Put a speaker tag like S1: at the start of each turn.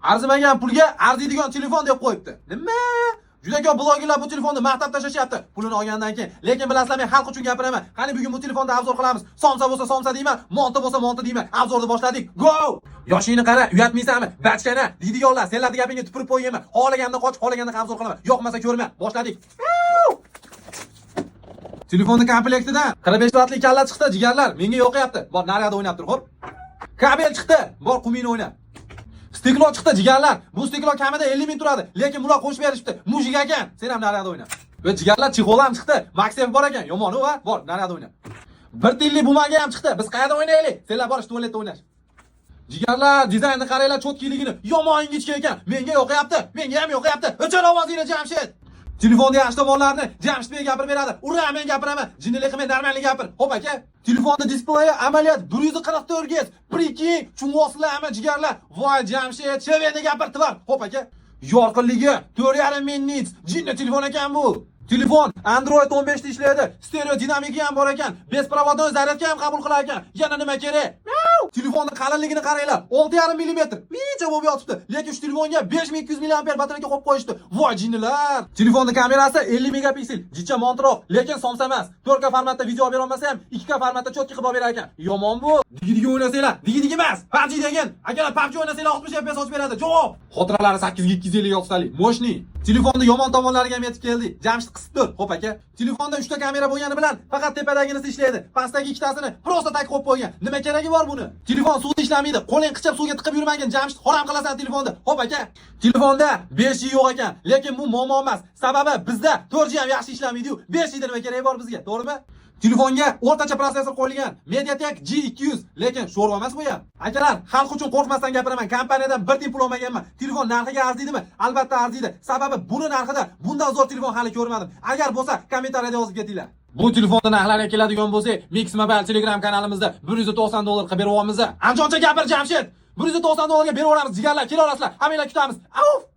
S1: Arzimagan pulga arziydigan telefon deb qo'yibdi. Nima? Juda ko'p blogerlar bu telefonni maqtab tashlashyapti. Pulini olgandan keyin. Lekin bilasizlar, men xalq uchun gapiraman. Qani bugun bu telefonda obzor qilamiz. Somsa bo'lsa somsa deyman, monta bo'lsa monta deyman. Obzorni boshladik. Go! Yoshingni qara, uyatmaysanmi? Bachkana, deydiganlar, senlarning gapingga tupurib qo'yayman. Xohlaganimda qoch, xohlaganimda obzor qilaman. Yoqmasa ko'rma. Boshladik. Telefonni komplektidan 45 vatli kalla chiqdi, jigarlar. Menga yoqyapti. Bor, naryoqda o'ynab tur, xo'p. Kabel chiqdi. Bor, qumingni o'yna. Stiklo chiqdi, jigarlar. Bu stiklo kamida 50 ming turadi, lekin bular qo'shib berishibdi. Mujik ekan. Sen ham naryoqda o'yna. Va jigarlar, chexol ham chiqdi. Maxsef bor ekan. Yomon va bor, naryoqda o'yna. Bir tillik bumaga ham chiqdi. Biz qayerda o'ynaylik? Senlar borish tualetda o'ynash. Jigarlar, dizaynni qaranglar, cho'tkiligini. Yomon ingichka ekan. Menga yoqyapti. Menga ham yoqyapti. O'chir ovozingni, Jamshid. Telefonda yaxshi tomonlarni Jamshid menga gapirib beradi. Ura, men gapiraman. Jinnilik qilmay, normallik gapir. Xo'p aka. Telefonda displeyi amaliyot 144 Hz. Priki, chung'oslarmi jigarlar. Voy Jamshid, cheveni gapirdi var. Xo'p aka. Yorqinligi 4,5 ming nits. Jinni telefon ekan bu. Telefon Android 15 ta ishlaydi. Stereo dinamiki ham bor ekan. Besprovodnoy zaryadka ham qabul qilar ekan. Yana nima kerak? Telefonning qalinligini qaranglar. 6,5 mm. Necha bo'lib yotibdi. Lekin shu telefonga 5200 mAh batareya qo'yib qo'yishdi. Voy jinnilar. Telefonning kamerasi 50 megapiksel. Jicha montroq, lekin somsa emas. 4K formatda video bera olmasa ham 2K formatda cho'tki qilib berar ekan. Yomon bu. Digi o'ynasanglar, digi emas. PUBG degan. Agar PUBG o'ynasanglar 60 FPS ochib beradi. Javob. Xotiralari 8256 talik. Moshni. Telefonning yomon tomonlariga ham yetib keldik. Jamshid qisib tur. Xo'p aka. Telefonda 3 ta kamera bo'lgani bilan faqat tepadaginisi ishlaydi. Pastdagi ikkitasini prosta tag qo'yib qo'ygan. Nima keragi bor buni? Telefon suvda ishlamaydi. Qo'ling qichib suvga tiqib yurmagin, Jamshid, harom qilasan telefonda. Xo'p aka. Telefonda 5G yo'q ekan, lekin bu muammo emas. Sababi bizda 4G ham yaxshi ishlamaydi-yu. 5G nima keragi bor bizga? To'g'rimi? Telefonga o'rtacha protsessor qo'yilgan. MediaTek G200, lekin sho'rva emas bu ham. Akalar, xalq uchun qo'rqmasdan gapiraman. Kompaniyadan bir tiyin pul olmaganman. Telefon narxiga arziydimi? Albatta arziydi. Sababi buni narxida bundan zo'r telefon hali ko'rmadim. Agar bo'lsa, kommentariyada yozib ketinglar. Bu telefonda narxlarga keladigan bo'lsak, Mix Mobile Telegram kanalimizda $190 qilib beryapmiz. Anjoncha gapir Jamshid. $190 ga beraveramiz, jigarlar, kela olasizlar. Hammanglar kutamiz. Avf!